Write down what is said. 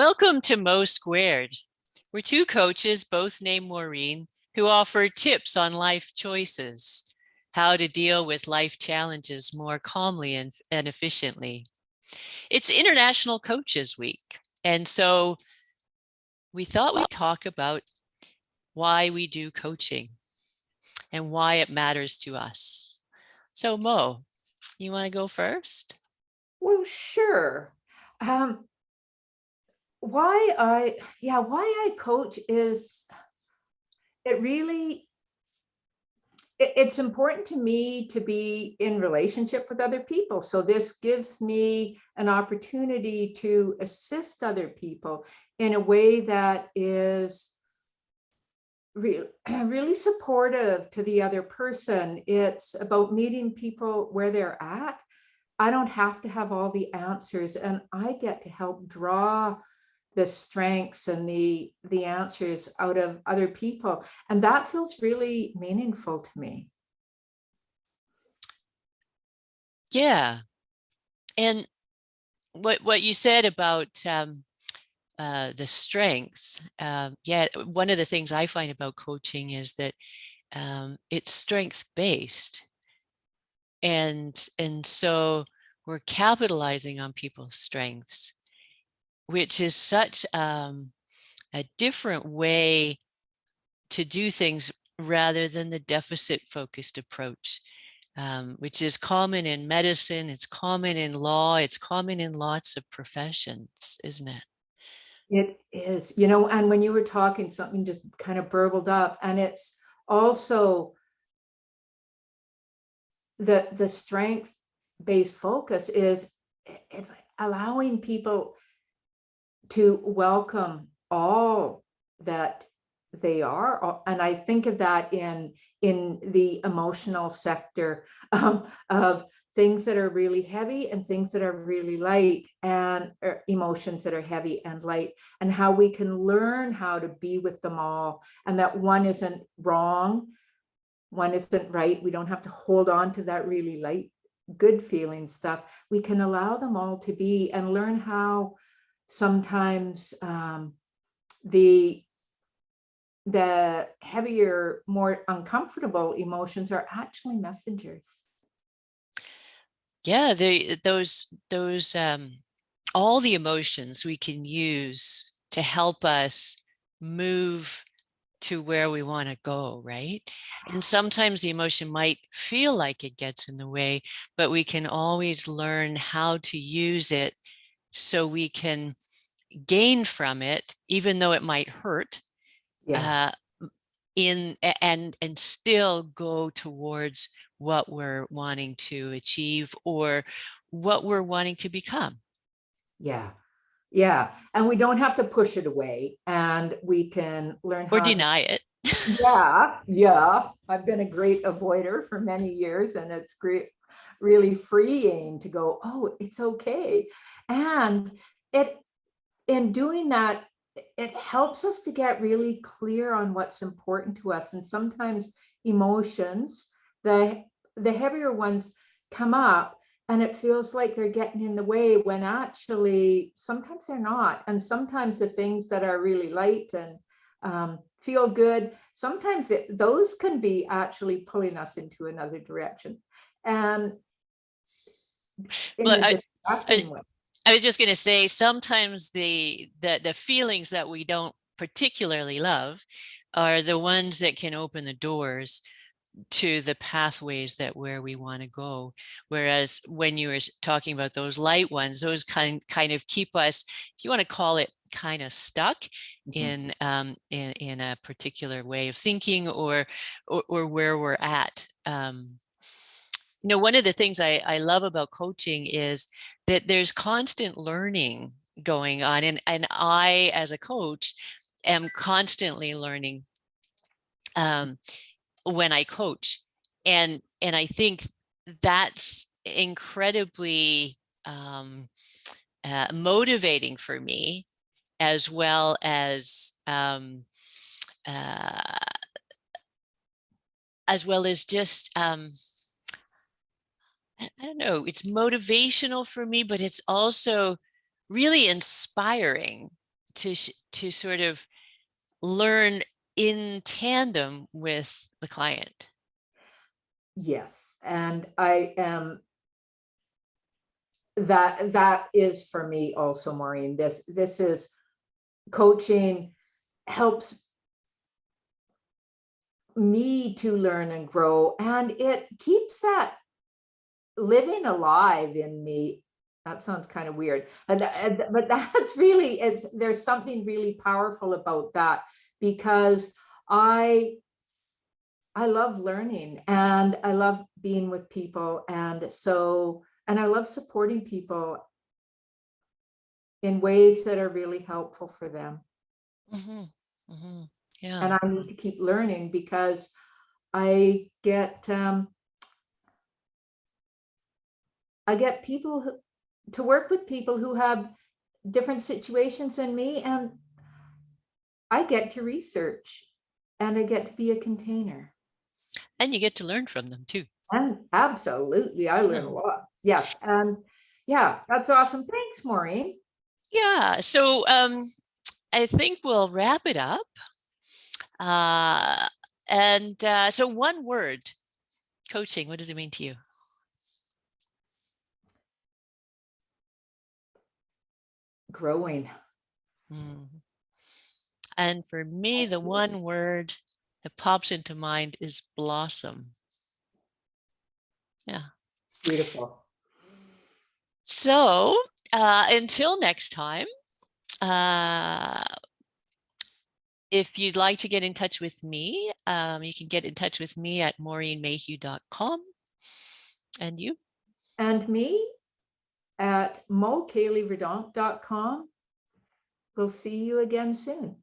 Welcome to Mo Squared. We're two coaches, both named Maureen, who offer tips on life choices, how to deal with life challenges more calmly and efficiently. It's International Coaches Week, and so we thought we'd talk about why we do coaching and why it matters to us. So Mo, you want to go first? Well, sure. Um, why I coach is it really it's important to me to be in relationship with other people. So this gives me an opportunity to assist other people in a way that is really supportive to the other person. It's about meeting people where they're at. I don't have to have all the answers, and I get to help draw the strengths and the answers out of other people, and that feels really meaningful to me. Yeah. And what you said about the strengths, yeah, one of the things I find about coaching is that it's strength based, and so we're capitalizing on people's strengths, which is such a different way to do things rather than the deficit focused approach, which is common in medicine, it's common in law, it's common in lots of professions, isn't it? It is, and when you were talking, something just kind of burbled up, and it's also the strength-based focus is it's like allowing people to welcome all that they are. And I think of that in the emotional sector, of things that are really heavy and things that are really light, and emotions that are heavy and light, and how we can learn how to be with them all, and that one isn't wrong, one isn't right. We don't have to hold on to that really light, good feeling stuff. We can allow them all to be and learn how sometimes the heavier, more uncomfortable emotions are actually messengers. Yeah, those all the emotions we can use to help us move to where we want to go, right? And sometimes the emotion might feel like it gets in the way, but we can always learn how to use it so we can gain from it, even though it might hurt, Yeah. uh, and still go towards what we're wanting to achieve or what we're wanting to become. Yeah. Yeah. And we don't have to push it away, and we can learn Or how to. deny it. Yeah. Yeah. I've been a great avoider for many years, and it's great, really freeing to go, oh, it's okay. And it, in doing that, it helps us to get really clear on what's important to us. And sometimes emotions, the heavier ones, come up, and it feels like they're getting in the way, when actually sometimes they're not. And sometimes the things that are really light and feel good, sometimes those can be actually pulling us into another direction, and in Well, a I, distracting way. I was just going to say, sometimes the feelings that we don't particularly love are the ones that can open the doors to the pathways that where we want to go. Whereas when you were talking about those light ones, those kind of keep us, if you want to call it, kind of stuck Mhm. in a particular way of thinking, or where we're at. One of the things I love about coaching is that there's constant learning going on. And I, as a coach, am constantly learning when I coach. And I think that's incredibly motivating for me, as well uh, as just I don't know, it's motivational for me, but it's also really inspiring to sort of learn in tandem with the client. Yes, and I am, that is for me also, Maureen. This is coaching helps me to learn and grow, and it keeps that living alive in me. That sounds kind of weird, but that's really, there's something really powerful about that, because I love learning and I love being with people, and I love supporting people in ways that are really helpful for them. Mm-hmm. Mm-hmm. Yeah. And I need to keep learning, because I get people to work with people who have different situations than me, and I get to research and I get to be a container. And you get to learn from them too. And absolutely, I learn a lot. Yes, and yeah, that's awesome. Thanks, Maureen. Yeah. So I think we'll wrap it up. So one word, coaching, what does it mean to you? Growing. Mm. And for me, the one word that pops into mind is blossom. Yeah. Beautiful. So until next time, if you'd like to get in touch with me, you can get in touch with me at maureenmayhew.com. And you? And me at mo2.com. We'll see you again soon.